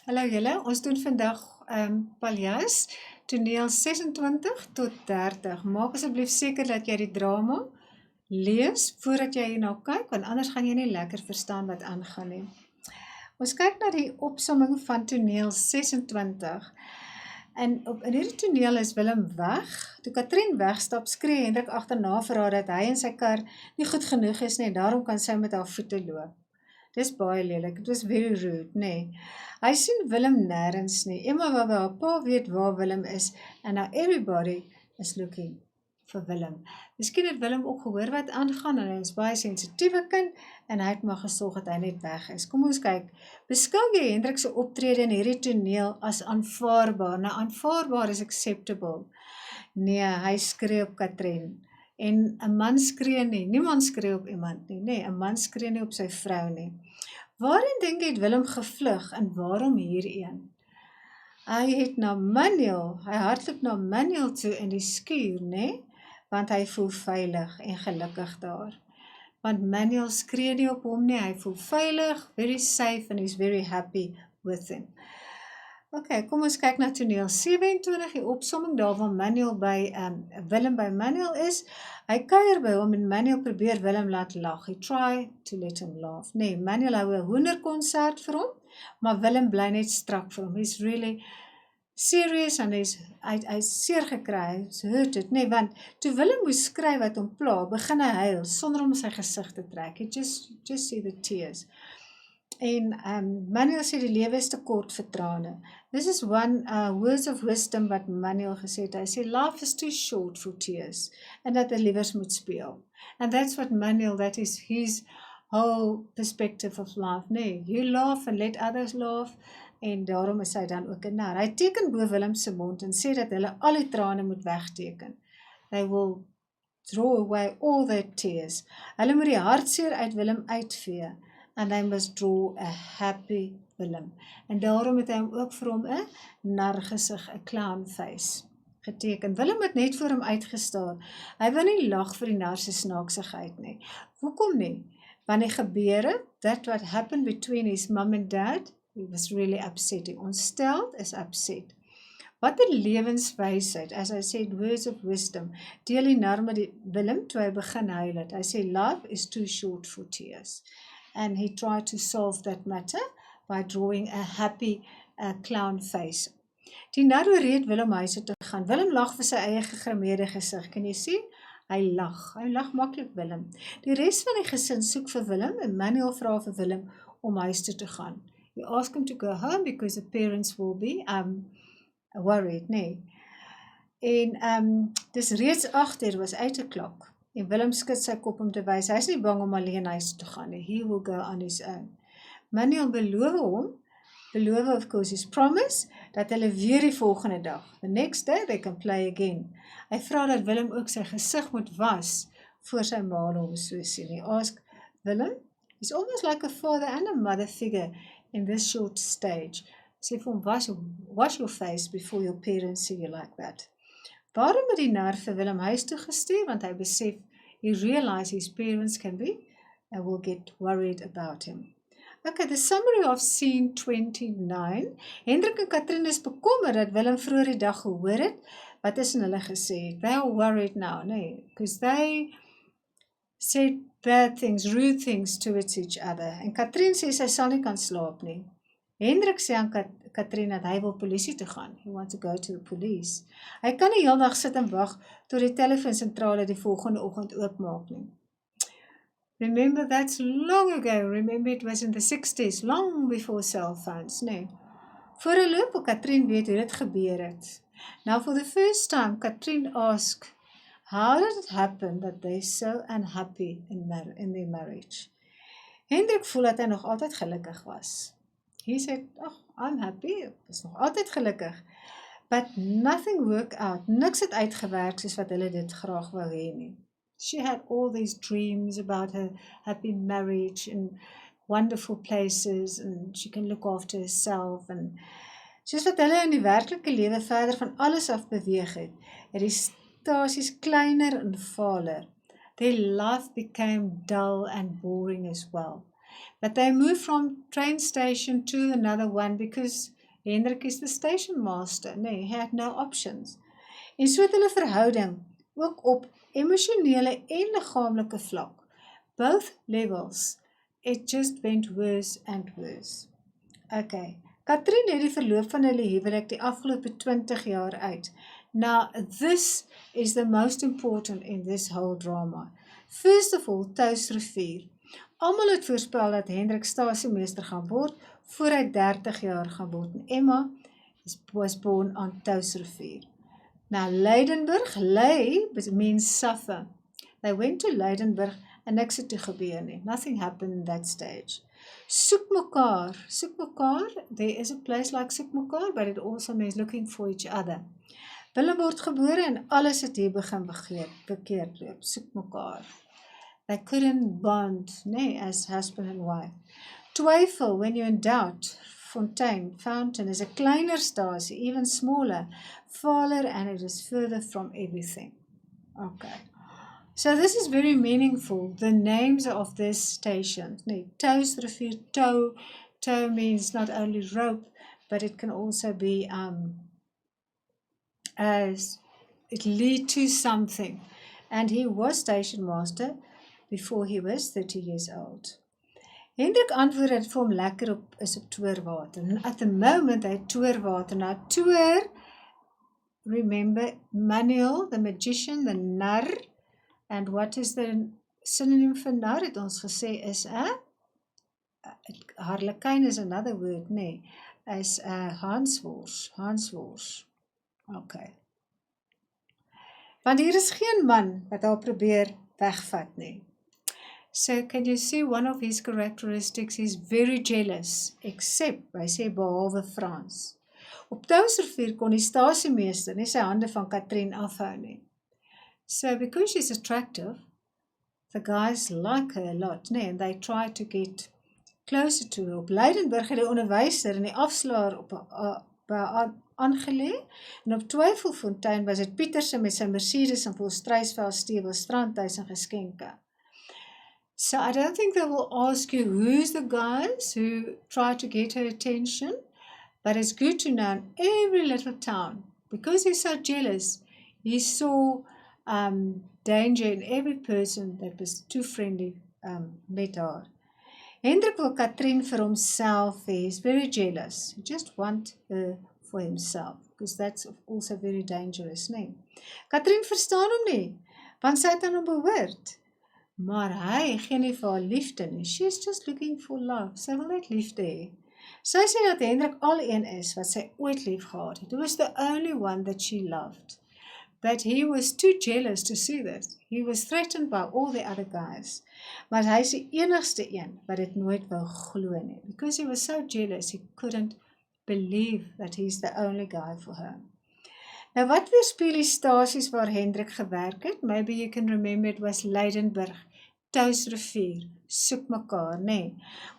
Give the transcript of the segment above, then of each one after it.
Hallo julle, ons doen vandag Paljas, toneel 26 tot 30. Maak asseblief seker dat jy die drama lees voordat jy hierna kyk, want anders gaan jy nie lekker verstaan wat aangaan nie. Ons kyk na die opsomming van toneel 26. En in hierdie toneel is Willem weg. Toe Katrien wegstap, skree Hendrik agterna vir haar dat hy en sy kar nie goed genoeg is nie, daarom kan sy met haar voete loop. Dis baie lelik, it was very rude, nee. Hy sien Willem nêrens nie, Emma wat by haar pa weet waar Willem is, and now everybody is looking for Willem. Miskien het Willem ook gehoor wat aangaan, en hy is baie sensitiewe kind, en hy het maar gesorg dat hy net weg is. Kom ons kyk, beskou jy Hendrik se optrede in hierdie toneel as aanvaarbaar? Nou, aanvaarbaar is acceptable. Nee, hy skree op Katrien. En 'n man skree nie, niemand skree op iemand nie, nee, 'n man skree nie op sy vrou nie. Waarin dink jy het Willem gevlug en waarom hierheen? Hy het na Manuel, hy hardloop na Manuel toe in die skuur, nee, want hy voel veilig en gelukkig daar. Want Manuel skree nie op hom nie, hy voel veilig, very safe and he's very happy with him. Ok, kom ons kyk na toneel 27, die opsomming daar waar Manuel by, Willem by Manuel is. Hy kuier by hom en Manuel probeer Willem laat lag. He try to let him laugh. Nee, Manuel hou 'n hoenderkonsert vir hom, maar Willem bly net strak vir hom. He's really serious en hy's seer gekry, hy's hurted. Nee, want toe Willem moes skry wat hom pla, begin hy huil sonder om sy gesig te trek. He just see the tears. En Manuel sê die lewe is te kort vir trane. This is one words of wisdom wat Manuel gesê het. Hy sê life is too short for tears and dat hy liewers moet speel. And that's what Manuel, that is his whole perspective of life. Nee, you laugh and let others laugh en daarom is hy dan ook 'n nar. Hy teken bo Willem se mond en sê dat hulle al die trane moet wegteken. They will draw away all their tears. Hulle moet die hartseer uit Willem uitvee. And they must draw a happy Willem. En daarom het hy hom ook vir hom 'n nargesig, 'n clown face geteken. Willem het net voor hom uitgestaar. Hy wou nie lag vir die nar se snaaksigheid nie. Hoekom nie? Want die gebeure, that what happened between his mom and dad, it was really upsetting. Ontsteld is upset. Wat 'n lewenswysheid, as I said, words of wisdom, deel die nar met die Willem toe hy begin huil het. Hy sê, life is too short for tears. And he tried to solve that matter by drawing a happy clown face. Die nar oorreed Willem huis toe te gaan. Willem lag vir sy eie gegrimeerde gesig. Kan jy sien? Hy lag maklik Willem. Die res van die gesin soek vir Willem en Manuel vra vir Willem om huis toe te gaan. He asked him to go home because the parents will be worried, nee. En dis reeds 8 uur, was 8 o'clock. En Willem skud sy kop om te wys, hy is nie bang om alleen huis te gaan nie. He will go on his own. Manuel beloof of course his promise, dat hulle weer die volgende dag, the next day they can play again. Hy vra dat Willem ook sy gesig moet was, voor sy ma hom so sien. He ask Willem, he's almost like a father and a mother figure in this short stage. Sê vir hom, wash your face before your parents see you like that. Waarom het die nar vir Willem huis toe gestuur? Want hy besef, he realized his parents can be and will get worried about him. Okay, the summary of scene 29. Hendrik en Katrien is bekommer dat Willem vroeër die dag gehoor het, wat is in hulle gesê? They are worried now, nee, because they said bad things, rude things towards each other. En Katrien sê sy sal nie kan slaap nie. Hendrik sê aan Katrien dat hy wil polisie toe gaan. He wants to go to the police. Hy kan nie heel dag sit en wag tot die telefoonsentrale die volgende oggend oopmaak nie. Remember, that's long ago. Remember, it was in the 60s, long before cell phones. Nee. Voor 'n loop wil Katrien weet hoe dit gebeur het. Now, for the first time, Katrien asked, how did it happen that they're so unhappy in their marriage? Hendrik voel dat hy nog altyd gelukkig was. He said, I'm happy, ek is nog altyd gelukkig. But nothing worked out, niks het uitgewerk soos wat hulle dit graag wou hê nie. She had all these dreams about her happy marriage and wonderful places and she can look after herself and soos wat hulle in die werklike lewe verder van alles af beweeg het die stasies kleiner en valer. Their life became dull and boring as well. But they moved from train station to another one because Hendrik is the station master. Nee, he had no options. En so het hulle verhouding, ook op emosionele en liggaamlike vlak, both levels, it just went worse and worse. Okay, Katrin het die verloop van hulle huwelik die afgelope 20 jaar uit. Now, this is the most important in this whole drama. First of all, Touwsrivier. Almal het voorspel dat Hendrik stasiemeester gaan word, voor hy 30 jaar gaan word. En Emma was born on Touwsrivier. Now, Leidenburg, Lei means suffer. They went to Leidenburg en niks het toe gebeur nie. Nothing happened in that stage. Soek mekaar, there is a place like soek mekaar, but it also means looking for each other. Willem word gebore en alles het hier begin bekeerd loop, soek mekaar. They couldn't bond, nee, as husband and wife. Twyfel, when you're in doubt, Fountain is a kleiner stasie, even smaller, farther, and it is further from everything. Okay. So this is very meaningful, the names of this station. Nee, Touwsrivier, tow means not only rope, but it can also be, as it lead to something. And he was station master before he was 30 years old. Hendrik antwoord dat vir hom lekker is op Toorwater. And at the moment, hy Toorwater. Now, Toor, remember, Manuel, the magician, the nar, and what is the synonym for nar? Het ons gesê is harlekyn is another word, nee, is Hanswors. Okay. Want hier is geen man wat haar probeer wegvat nie. So can you see one of his characteristics is very jealous, except, hy sê behalwe Frans. Op Touwsrivier kon die stasiemeester nie sy hande van Katrin afhou nie. So because she's attractive, the guys like her a lot, nee, and they try to get closer to her. Op Leidenburg het die onderwyser en die afslaer op aangelee, en op Twyfelfontein was het Pieterse met sy Mercedes en vol Struisveld steewel, strandhuis en geskenke. So I don't think they will ask you who's the guys who try to get her attention, but it's good to know in every little town, because he's so jealous, he saw danger in every person that was too friendly met haar. Hendrik wil Katrin vir homself, he's very jealous, he just want her for himself, because that's also very dangerous, nee. Katrin verstaan hom nie, want sy het aan hom behoort. Maar hy gee nie vir haar liefde nie. She's just looking for love. Sy wil net liefde hê. Sy sê dat Hendrik al een is wat sy ooit lief gehad het. He was the only one that she loved. But he was too jealous to see this. He was threatened by all the other guys. Maar hy is die enigste een wat dit nooit wou glo nie. Because he was so jealous, he couldn't believe that he's the only guy for her. Nou wat weerspieël die stasies waar Hendrik gewerk het? Maybe you can remember it was Leidenburg, Touwsrivier, soek mekaar, nee.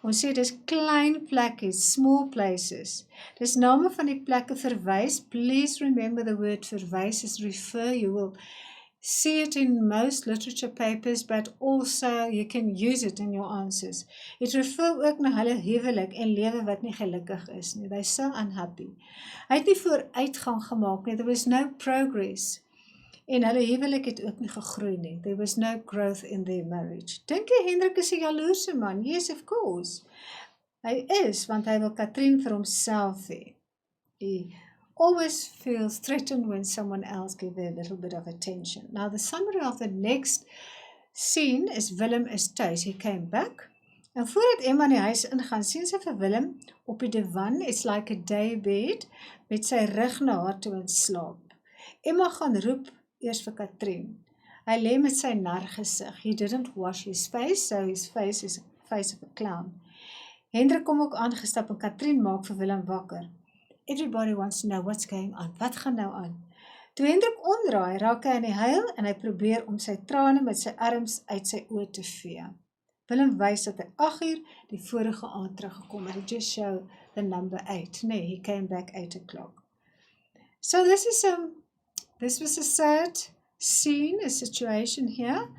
Ons sê dis klein plekkies, small places. Dis name van die plekke verwys. Please remember the word verwys is refer. You will see it in most literature papers, but also you can use it in your answers. Het refer ook na hulle huwelik en lewe wat nie gelukkig is nie. They're so unhappy. Hy het nie vooruitgang gemaak nie. There was no progress. En hulle huwelik het ook nie gegroei nie. There was no growth in their marriage. Dink jy Hendrik is 'n jaloerse man? Yes, of course. Hy is, want hy wil Katrin vir homself hê. He always feels threatened when someone else gives her a little bit of attention. Now, the summary of the next scene is Willem is thuis. He came back. En voordat Emma in die huis ingaan, sien sy vir Willem op die divan, it's like a day bed, met sy rug na haar toe in slaap. Emma gaan roep eers vir Katrin. Hy lê met sy nar gesig. He didn't wash his face, so his face is a face of a clown. Hendrik kom ook aangestap en Katrin maak vir Willem wakker. Everybody wants to know what's going on. Wat gaan nou aan? Toe Hendrik omdraai, raak hy in die huil en hy probeer om sy trane met sy arms uit sy oë te vee. Willem wys dat hy 8 uur die vorige aand teruggekom het. He just show the number 8. Nee, he came back 8 o'clock. So this was a sad scene, a situation here.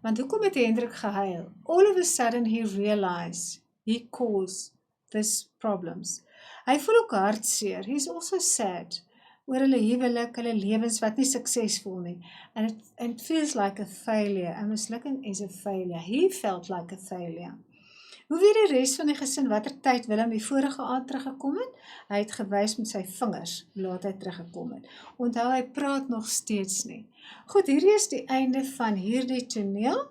Want hoekom het Hendrik gehuil? All of a sudden he realized he caused this problems. Hy voel ook hartseer. He's also sad oor hulle huwelik, hulle lewens wat nie suksesvol nie. And it feels like a failure. A mislukking is a failure. He felt like a failure. Hoe weet die res van die gesin watter tyd Willem die vorige aand teruggekom het? Hy het gewys met sy vingers, laat hy teruggekom het. Onthou, hy praat nog steeds nie. Goed, hierdie is die einde van hierdie toneel.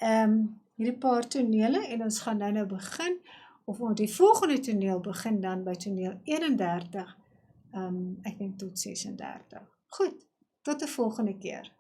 Hierdie paar tonele, en ons gaan nou begin, of die volgende toneel begin dan by toneel 31, ek dink tot 36. Goed, tot die volgende keer.